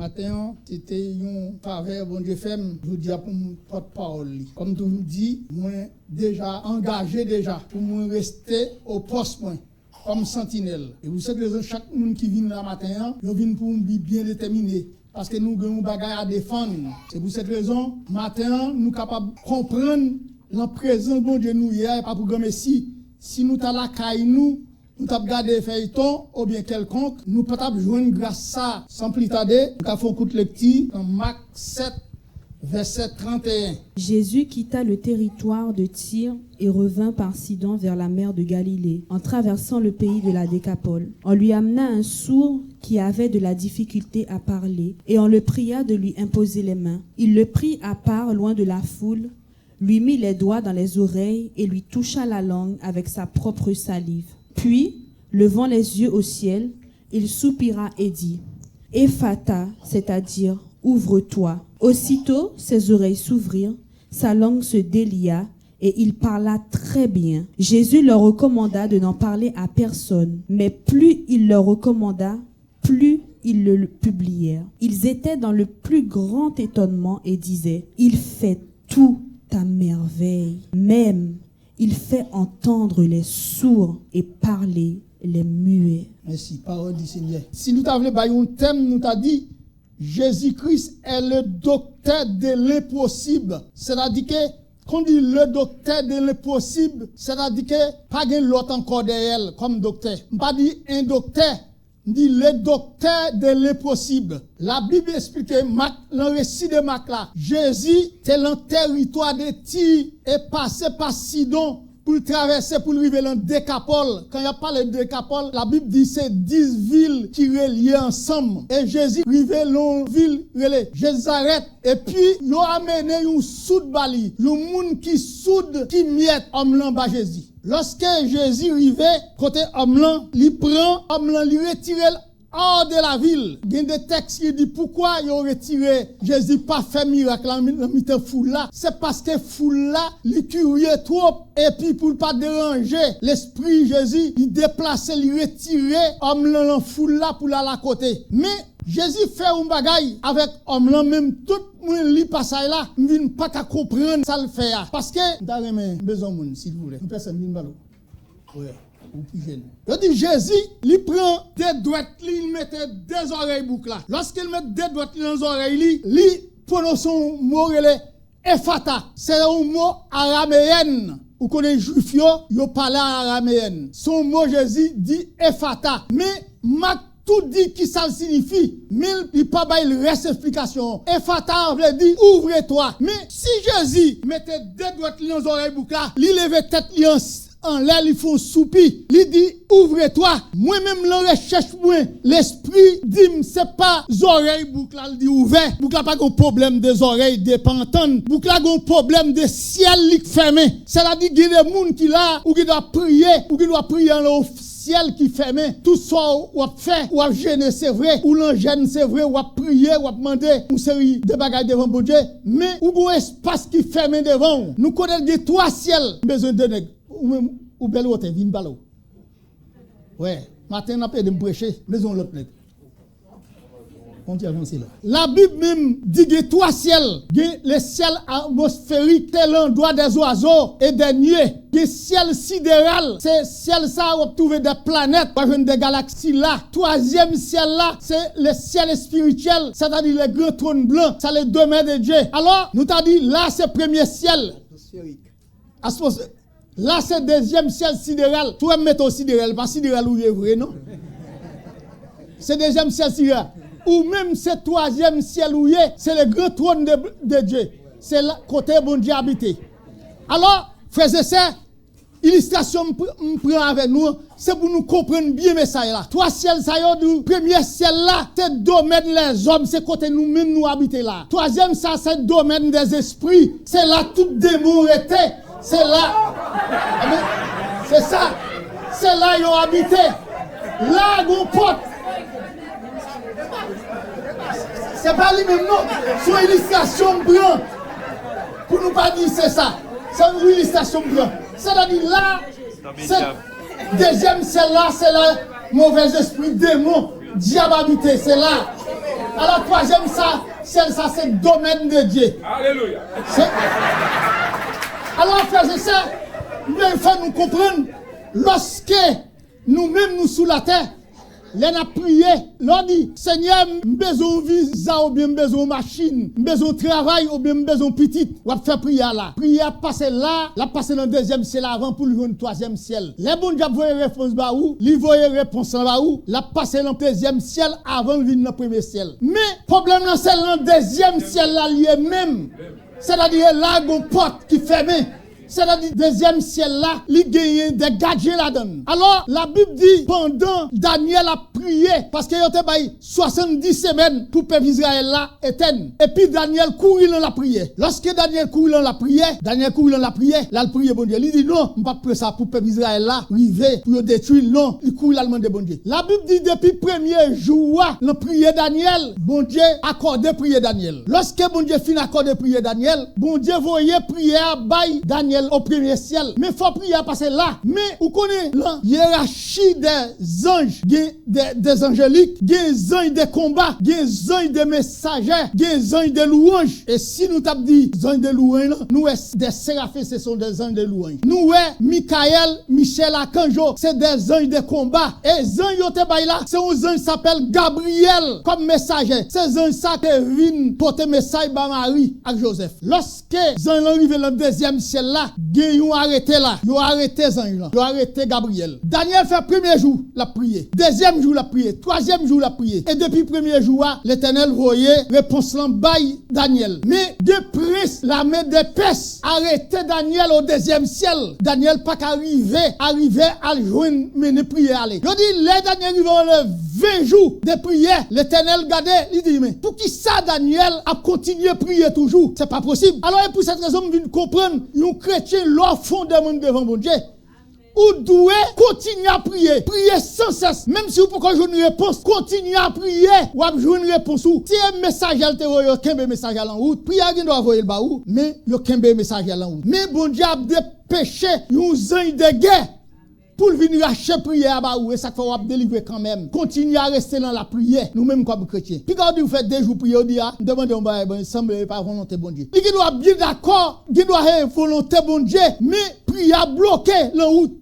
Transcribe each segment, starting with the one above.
Matin, c'était une faveur, bon Dieu fait, je vous dis pour mon porte-parole. Comme tu me dis, moi déjà engagé pour moi rester au poste moi. Comme sentinelle. Et vous savez que chaque monde qui vient là matin, il vient pour une vie bien déterminée. Parce que nous avons des bagages à défendre. C'est pour cette raison, matin, nous sommes capables de comprendre la présence de Dieu nous hier, pas pour gagner si nous avons la caille nous avons gardé feuilleton ou bien quelconque, nous pouvons joindre grâce à ça. Sans plus tarder, nous avons fait un coup de lecture dans Marc 7, verset 31. Jésus quitta le territoire de Tyr et revint par Sidon vers la mer de Galilée, en traversant le pays de la Décapole. On lui amena un sourd qui avait de la difficulté à parler, et on le pria de lui imposer les mains. Il le prit à part loin de la foule, lui mit les doigts dans les oreilles et lui toucha la langue avec sa propre salive. Puis, levant les yeux au ciel, il soupira et dit « Ephata », c'est-à-dire « Ouvre-toi ». Aussitôt, ses oreilles s'ouvrirent, sa langue se délia et il parla très bien. Jésus leur recommanda de n'en parler à personne, mais plus il leur recommanda, plus ils le publièrent. Ils étaient dans le plus grand étonnement et disaient « Il fait tout à merveille, même il fait entendre les sourds et parler les muets. » Merci, parole du Seigneur. Si nous t'avons fait un thème, nous t'avons dit Jésus-Christ est le docteur de l'impossible. C'est-à-dire que, quand on dit le docteur de l'impossible, c'est-à-dire que pas de l'autre encore derrière comme docteur. On pas dit un docteur, on dit le docteur de l'impossible. La Bible explique le récit de Marc là. Jésus était dans le territoire de Tyr et passé par Sidon pour traverser, pour arriver dans Décapole. Quand il y a parlé de Décapole, la Bible dit c'est 10 villes qui relient ensemble. Et Jésus arrivait dans une ville relais. Jésus arrête. Et puis, il a amené une soude bali. Le monde qui soude, qui miette, homme là bas Jésus. Lorsque Jésus arrivait, côté homme là, il prend, homme là, il retire hors de la ville. Il y a des textes qui disent pourquoi ils ont retiré Jésus pas fait miracle dans la foule là. C'est parce que foule là, il curieux trop et puis pour pas déranger l'esprit Jésus, il déplaçait, il retirait homme là dans foule là pour aller à côté. Mais Jésus fait un bagaille avec homme là même tout le monde li passe là, ne pas qu'à comprendre ça le fait parce que d'ailleurs besoin monde s'il vous plaît. Une personne vient ballon. Ouais. Il dit Jésus, il prend des doigts, il mettait des oreilles boucles là. Lorsqu'il met des doigts dans les oreilles, il prononce un mot Ephata. C'est un mot araméen. Vous connaissez les juifs, ils parlent araméen. Son mot Jésus dit Ephata. Mais Marc tout dit qui ça signifie. Mais il pas il reste explication. Ephata veut dire ouvre-toi. Mais si Jésus mettait des doigts dans les oreilles boucles là, il levait tête en l'air, il faut soupi. Il dit, ouvre-toi. Moi-même, la recherche, l'esprit dit, c'est pas oreilles boucle, il dit, ouvert. Boucle n'a pas de problème des oreilles dépendantes. Boucle a un problème de ciel qui fermé. C'est-à-dire qu'il y a des gens qui là, ou qui doivent prier, ou qui doivent prier dans le ciel qui fermé. Tout ça, ou a fait, ou a gêné, c'est vrai. Ou l'engêne, c'est vrai. Ou a prié, ou a demandé une série de bagages devant bon Dieu. Mais, ou un espace qui fermé devant. Nous connaissons des trois ciels. Besoin de nègres. Ou belle wote vin balo. Ouais, matin on a pas de me prêcher, maison l'autre nèg. On dit avancer là. La Bible même dit que trois ciels, le ciel atmosphérique tel endroit des oiseaux et des nuées, le ciel sidéral, c'est ciel ça où on trouve des planètes, pas des galaxies là. Troisième ciel là, c'est le ciel spirituel, c'est-à-dire le grand trône blanc, c'est le domaine de Dieu. Alors, nous t'a dit là c'est premier ciel atmosphérique. Là, c'est deuxième ciel sidéral. Tu vas me mettre au sidéral, pas sidéral où il est vrai, non? C'est deuxième ciel sidéral. Ou même c'est troisième ciel où il est, c'est le grand trône de Dieu. C'est le côté bon Dieu habité. Alors, frères et sœurs, illustration me prend avec nous, c'est pour nous comprendre bien mais ça là. Trois ciels ça y est, du premier ciel là, c'est domaine des hommes, c'est côté nous-mêmes nous habiter là. Troisième ça c'est domaine des esprits, c'est là tout démon était. C'est là. C'est ça. C'est là ils ont habité. Là, ils ont porte. C'est pas lui-même, non. C'est une illustration blanche. Pour nous pas dire c'est ça. C'est une illustration blanche. C'est-à-dire là, c'est deuxième, c'est là, c'est là, mauvais esprit, démon, diable habité, c'est là. Alors, troisième, ça, c'est le domaine de Dieu. Alléluia. Alors, frères et sœurs, il faut nous comprendre, lorsque nous-mêmes nous sous la terre, les n'a prié, l'on dit, Seigneur, besoin visa ou bien besoin machine, besoin travail ou bien besoin petit, on va faire prière là. Prière passer là, la passer dans le deuxième ciel avant pour le troisième ciel. Les bons diables voient réponse ba où, li voient réponse là où, la passer dans le deuxième ciel avant de venir dans le premier ciel. Mais problème là c'est dans le deuxième ciel là lié même. C'est-à-dire là une porte qui ferme. C'est-à-dire, deuxième ciel là, il gagne des gadgets là-dedans. Alors, la Bible dit, pendant Daniel a prié, parce qu'il y a 70 semaines pour le peuple Israël là, éteindre. Et puis Daniel courit dans la prière. Lorsque Daniel courit dans la prière, là, il prie bon Dieu. Il dit non, je ne vais pas prier ça pour le peuple Israël là, arriver, pour le détruire. Non, il courit là, demande bon Dieu. La Bible dit, depuis le premier jour, le prier Daniel, bon Dieu accordé prier Daniel. Lorsque bon Dieu finit accordé prier Daniel, bon Dieu voyait prière by Daniel au premier ciel. Mais il faut prier parce que là, mais vous connaissez la hiérarchie des anges, des angéliques, des anges de combat, des anges de messagers, des anges de louanges. Et si nous t'avons dit anges de louanges, nous des séraphins, ce sont des anges de louanges. Nous, Michael, Michel, Archangeau, c'est des anges de combat. Et les anges là, c'est un ange qui s'appelle Gabriel comme messager. Ces anges ça qui viennent porter message à Marie et Joseph. Lorsque les anges arrivent dans le deuxième ciel là, ils ont arrêté là. Ils ont arrêté les anges là. Ils ont arrêté Gabriel. Daniel fait premier jour la prière. Deuxième jour la prière. Troisième jour la prière. Et depuis le premier jour, l'Éternel voyait réponse là by Daniel. Mais de prince, la main des Perses, arrêté Daniel au deuxième ciel. Daniel pas qu'arriver à joindre mener prière aller. Je dis, les Daniel ils vont le 20 jours de prière. L'Éternel gardait, il dit, mais pour qui ça Daniel a continué à prier toujours? C'est pas possible. Alors, pour cette raison, je viens comprendre, un chrétien, leur fondement devant mon Dieu. Ou doit continuer à prier. Prier sans cesse. Même si vous pouvez jouer une réponse, continuez à prier. Ou à jouer une réponse. Si un message à l'intérieur, il y a un message à l'enroute. Prière qui doit envoyer le bas où. Mais il y a un message à l'enroute. Mais bon Dieu a dépêché un ange de guerre. Pour venir acheter prière à Baou, et ça fait vous délivrer quand même. Continuez à rester dans la prière, nous-mêmes comme chrétiens. Puis quand vous faites des jours prier, vous dites, demandez au bail, il semble pas volonté bon Dieu. Il doit bien d'accord, il doit avoir volonté bon Dieu, mais prière bloqué la route.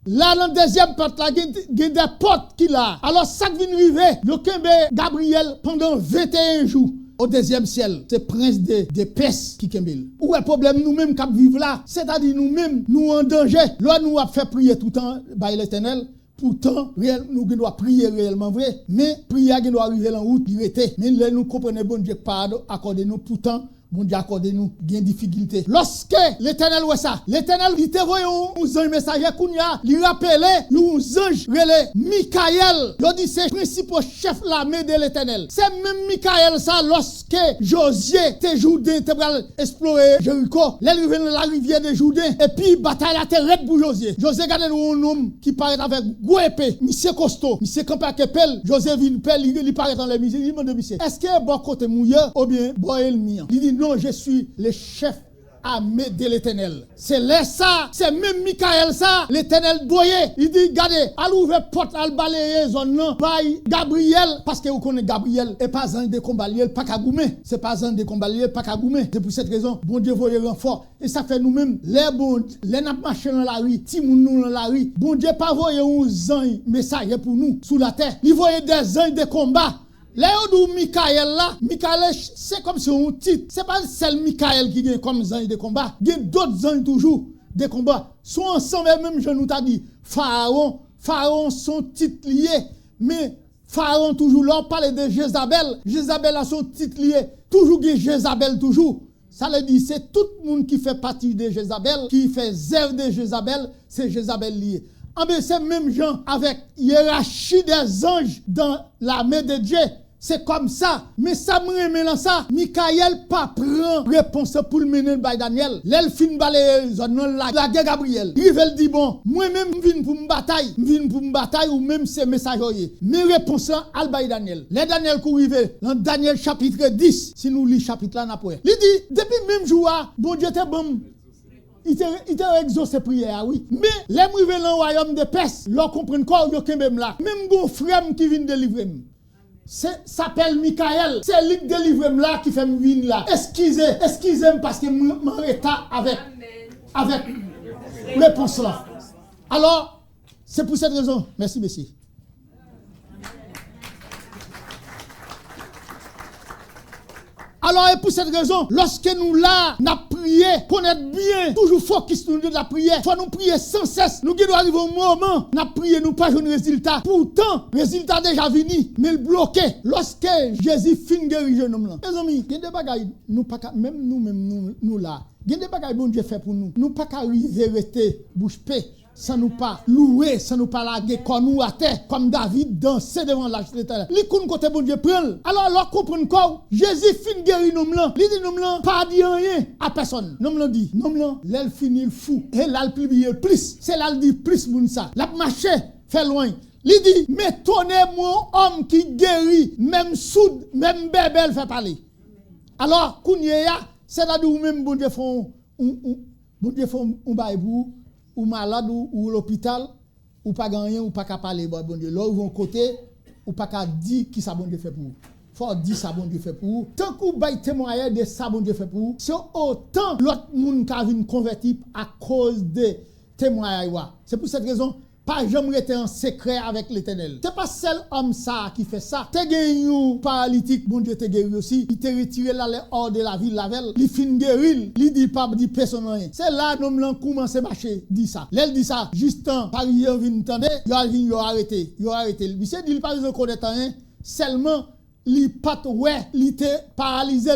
Là, dans le deuxième porte, il y a des portes qui là. Alors, ça qui vient arriver, il y a Gabriel pendant 21 jours. Au deuxième ciel, c'est prince de Perse qui kembel. Où est le problème nous-mêmes qui vivons là? C'est-à-dire nous-mêmes, nous en danger. Là, nous avons fait prier tout le temps par l'Éternel. Pourtant, nous devons prier réellement vrai. Mais prière qui doit arriver en route, il était. Mais là, nous comprenons, bon Dieu, pardon, accordez-nous pourtant. Bon Dieu, accordez-nous bien difficulté. Lorsque l'Éternel voit ça, l'Éternel il te voit un ange messager kounya, il rappelait nous ange relais Michael. Il dit c'est principal chef l'armée de l'Éternel. C'est même Michael ça lorsque Josué te Jourdain te pral explorer Jéricho, l'arrivée dans la rivière de Jourdain et puis bataille la terre pour Josué. Josué garde un homme qui paraît avec gros épée, monsieur costaud, monsieur campé avec pelle, Josué vient pelle, il paraît dans les misères, il demande monsieur, est-ce que bon côté mouillé ou bien boyel mien? Il dit non, je suis le chef armé de l'Éternel. C'est là ça, c'est même Michael ça, l'Éternel doyer. Il dit, regardez, à l'ouvrir porte, à balayer zone non, by Gabriel, parce que vous connaissez Gabriel, et pas un de combat, pas Kagoumé. C'est pas un de combat, pas Kagoumé. C'est pour cette raison, bon Dieu voyez renfort. Et ça fait nous-mêmes, les n'a marché dans la rue, ti moun nous dans la rue. Bon Dieu pas voyer un ange messager pour nous, sous la terre. Il voyait des anges de combat. Là où Michael là, Michael c'est comme si on titre. C'est pas seul Michael qui est comme ange de combat. Il y a d'autres anges toujours de combat. Sont ensemble même je nous t'a dit. Pharaon son titre lié. Mais Pharaon toujours là, on parle de Jézabel. Jézabel a son titre lié. Toujours Jézabel toujours. Ça veut dire c'est tout le monde qui fait partie de Jézabel, qui fait zèle de Jézabel, c'est Jézabel lié. En bien, c'est même gens avec hiérarchie des anges dans la main de Dieu. C'est comme ça. Mais ça me remet dans ça. Michael pas prend réponse pour le mener by Daniel. L'elfine balaye la guerre Gabriel. Il veut dire bon, moi-même viens pour me bataille ou même ces messagers. Mais réponse al by Daniel. Les Daniel qui arrive dans Daniel chapitre 10. Si nous lisons chapitre là, n'a pas. Il dit depuis même jour, bon Dieu te bon. Il t'a exaucé prière, oui. Mais les arrivés dans le royaume de Perse, leur comprennent quoi, ils sont même là. Même gon frère qui vient délivrer. s'appelle Michael. C'est lui qui délivre là qui fait me venir là. Excusez-moi parce que mon état avec réponse là. Alors, c'est pour cette raison. Merci, monsieur. Alors, et pour cette raison, lorsque nous là, nous prié, connaître bien, toujours focus nous de la prière, faut nous prier sans cesse. Nous devons arriver au moment, nous prier, nous pas jouer résultat. Pourtant, résultat déjà venu, mais le bloqué. Lorsque Jésus fin guéri jeune homme là. Les amis, il y a des bagailles, nous pas même nous là. Il y a des bagailles bon Dieu fait pour nous. Nous pas arriver rester bouche paix. Sans nous pas louer, sans nous pas laguer comme nous à terre, comme David dansait devant l'arche de l'éternel. Li koun côté bon Dieu prend. Alors comprendre quoi? Jésus fin guéri nom là. Li dit nom là pas dit rien à personne. Nom là dit, nom là, l'elle finit fou et là le publie plus. C'est là le dit plus moun ça. La marché fait loin. Li dit m'étonnez-moi homme qui guérit même soud, même bébé fait parler. Alors kounya c'est là où même bon Dieu font bon Dieu font un bail ou malade ou l'hôpital ou pas gagner ou pas capable parler bon Dieu là où vont côté ou pas qu'à dire qui ça bon Dieu fait pour vous. Faut dire ça bon Dieu fait pour vous. Tant qu'on bail témoignage de ça bon Dieu fait pour vous, c'est autant l'autre monde qui a vu converti à cause de témoignage. C'est pour cette raison pas jamais été en secret avec l'Éternel. C'est pas seul homme ça qui fait ça. Te gagné paralytique, bon Dieu te guéri aussi. Il te retiré là hors de la ville lavel. Il fin guéri, il dit pas dit personne rien. C'est là l'homme là commence à marcher, dit ça. L'elle dit ça, juste temps par hier vinn tande, yo arrêté. Il s'est dit il pas besoin connaître rien, seulement li pat ouais, li te paralysé,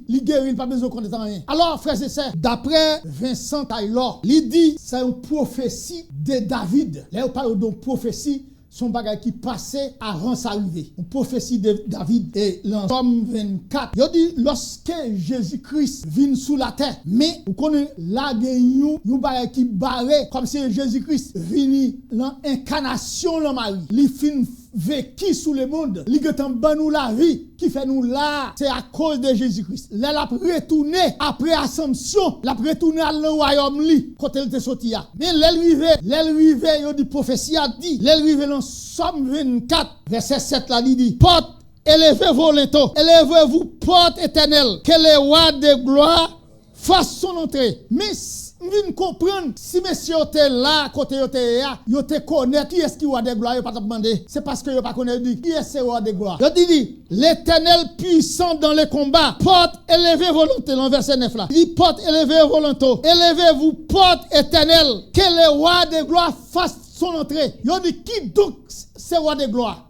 il guéri, pas besoin de connaître rien. Alors, frères et sœurs, d'après Vincent Taylor, il dit, c'est une prophétie de David. Là, on parle d'une prophétie, son bagage qui passait avant sa arrivée. Une prophétie de David. Et dans Somme 24, il dit, lorsque Jésus-Christ vient sous la terre, mais vous connaissez la gagne, un bagage qui barré, comme si Jésus-Christ vient l'incarnation de Marie. Il fin vécu sous le monde, li getan ban nous la vie qui fait nous là, c'est à cause de Jésus-Christ. Là la retourné après ascension, la retourné à le royaume li quand elle était sorti là. Mais l'arrivée, yo dit prophétie a dit, l'arrivée dans Somme 24 verset 7 là il dit porte élevez-vous lento, élevez-vous porte éternelle, que le roi de gloire fasse son entrée. Mais vinn comprendre si monsieur était là côté yo te connaît qui est-ce qui roi de gloire yo pas demander c'est parce que yo pas connaît qui est ce roi de gloire yo dit l'Éternel puissant dans les combats porte élevez volonté dans verset 9 là il dit porte élevez volonté élevez-vous porte éternelle que le roi de gloire fasse son entrée yo dit qui donc ce roi de gloire.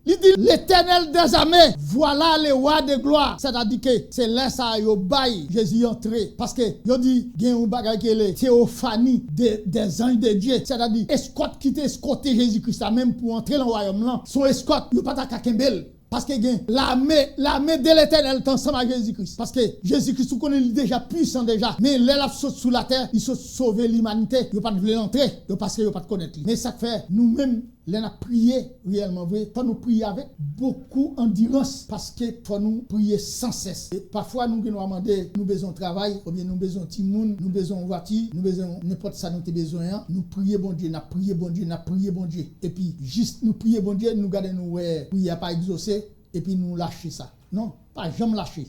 Il dit l'Éternel des armées, voilà le roi de gloire. C'est-à-dire que c'est là ça yo bail Jésus entré parce que yo dit gen un bagage qui est théophanie des anges de Dieu. C'est-à-dire escorte qui escorté Jésus-Christ même pour entrer dans le royaume là. Son escorte yo pas ta kakembel. Parce que l'armée de l'Éternel est ensemble avec Jésus-Christ. Parce que Jésus-Christ, vous connaissez déjà puissant déjà. Mais là, saute sous la terre, il saute sauver l'humanité. Il n'a pas de vouloir entrer, parce qu'il n'a pas de connaître. Mais ça fait, nous-mêmes, là, on a prié réellement vrai. Il faut nous prier avec beaucoup d'endurance. Parce que faut nous prier sans cesse. Et parfois, nous devons demander, nous besoin de travail, ou bien nous besoin de timoun, nous besoin de voiture, nous besoin n'importe ça nous avons besoin. Nous prier bon Dieu, nous prier bon Dieu, nous prier bon Dieu. Et puis, juste nous prier bon Dieu, nous garder nous prier pas exaucer. Et puis nous lâcher ça. Non, pas jamais lâcher.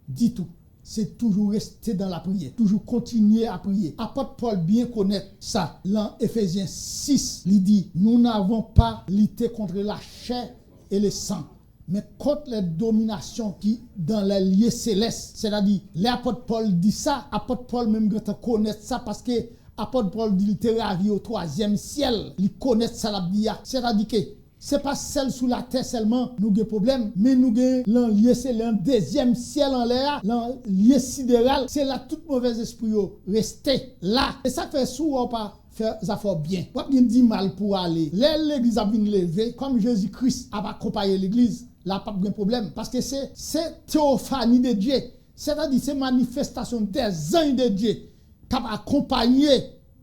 Dis tout. C'est toujours rester dans la prière. Toujours continuer à prier. Apôtre Paul bien connaît ça. Dans Éphésiens 6, il dit, nous n'avons pas lutté contre la chair et le sang, mais contre les dominations qui dans les lieux célestes. C'est-à-dire, l'apôtre Paul dit ça. Apôtre Paul même connaît ça parce que apôtre Paul dit, il était ravi au 3e ciel. Il connaît ça la Bible. C'est-à-dire que c'est pas celle sous la terre seulement nous avons problème, mais nous avons lieu c'est le 2e ciel en l'air, le lieu sidéral, c'est là tout mauvais esprit rester là. Et ça fait souvent pas faire ça fait bien. Pas bien dit mal pour aller. L'église a bien levé comme Jésus-Christ a accompagné l'église, là pas de problème parce que c'est théophanie de Dieu. C'est-à-dire c'est manifestation des anges de Dieu qui a accompagné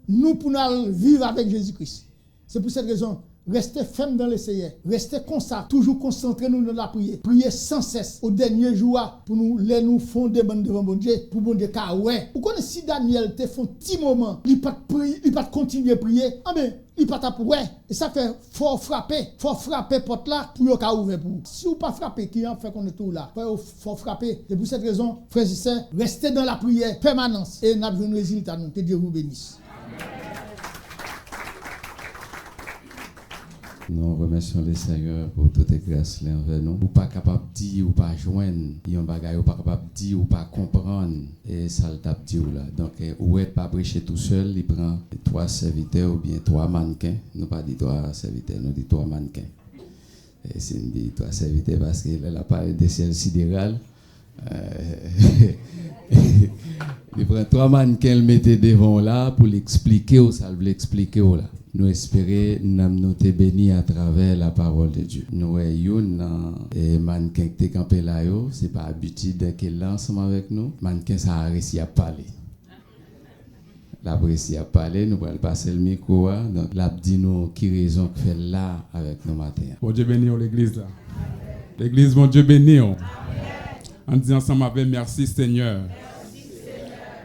nous pour nous vivre avec Jésus-Christ. C'est pour cette raison Restez ferme dans l'essayer. Restez comme ça. Toujours concentrez nous dans la prière. Priez sans cesse. Au dernier jour, pour nous, nous fonder devant bon Dieu. Pour bon Dieu, car ouais. Vous connaissez si Daniel te fait un petit moment, il pas prier, il pas continuer à prier. Ah mais, il pas pour ouais. Et ça fait, faut frapper porte là, pour yon ka ouvrir pour. Si vous pas frapper, qui en fait qu'on est tout là. Faut frapper. Et pour cette raison, frères et sœurs, restez dans la prière, permanence. Et nous avons un résultat, nous. Que Dieu vous bénisse. Nous remercions le Seigneur pour toute grâce envers nous. Ou pas capable de dire, ou pas joindre, il y a un bagage, ou pas capable de dire, ou pas comprendre, et ça le tape dire là. Donc, ou est pas prêcher tout seul, il prend 3 serviteurs ou bien 3 mannequins. Nous pas dit 3 serviteurs, nous dit 3 mannequins. Et c'est une dit 3 serviteurs parce qu'il a parlé des ciels sidéral. Il prend 3 mannequins, le mettait devant là pour l'expliquer ou ça veut l'expliquer là. Nous espérons nous te bénis à travers la parole de Dieu. Nous avons un mannequin qui est campé là, ce n'est pas habitude qu'il est ensemble avec nous. Mannequin, ça a réussi à parler. La réussi à parler, nous allons passer le micro. Donc, là, dis-nous qui raison qu'il fait là avec nous matin. Bon Dieu béni l'église là. L'église, bon Dieu béni. On dit ensemble avec merci Seigneur.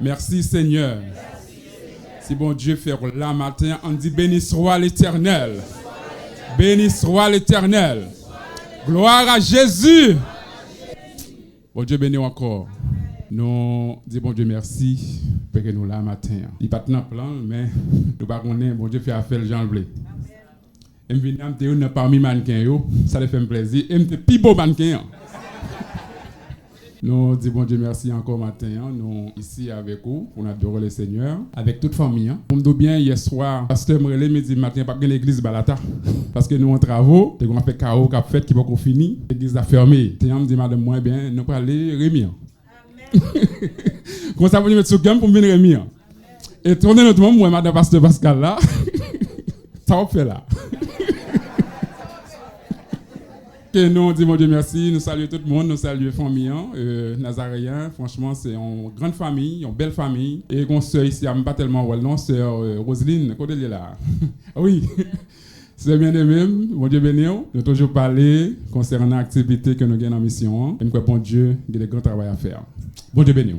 Merci Seigneur. Si bon Dieu fait là matin, on dit béni soit l'Éternel. Béni soit l'Éternel. Gloire à Jésus. Bon Dieu béni encore. Nous disons bon Dieu merci pour que nous là matin. Il n'est pas dans le plan, mais nous ne connaissons pas. Bon Dieu fait affaire le Jean Blé. Et je viens parmi les mannequins, ça fait plaisir. Et je suis plus beau mannequin. Nous disons bon Dieu merci encore matin. Nous ici avec vous pour adorer le Seigneur avec toute famille. Comme nous bien hier soir, pasteur Mrele me dit matin pas que l'église balata parce que nous en travaux, on fait chaos cap fait qui pas fini, l'église a fermé. Et on me dit madame moi bien nous pas aller Rémi. Amen. Comment ça vous mettre sur gamme pour venir Rémi. Et tourner notre monde moi madame pasteur Pascal là. Ça va faire là. Que nous disons Dieu merci, nous saluons tout le monde, nous saluons les familles, Nazaréens, franchement c'est une grande famille, une belle famille. Et une soeur ici, je ne pas tellement well, non, sœur Roselyne, côté de là. Oui, c'est bien aimé, bon Dieu béni, nous toujours parler concernant l'activité que nous avons en mission. Et nous croyons bon Dieu, il y a des grands travail à faire. Bon Dieu béni.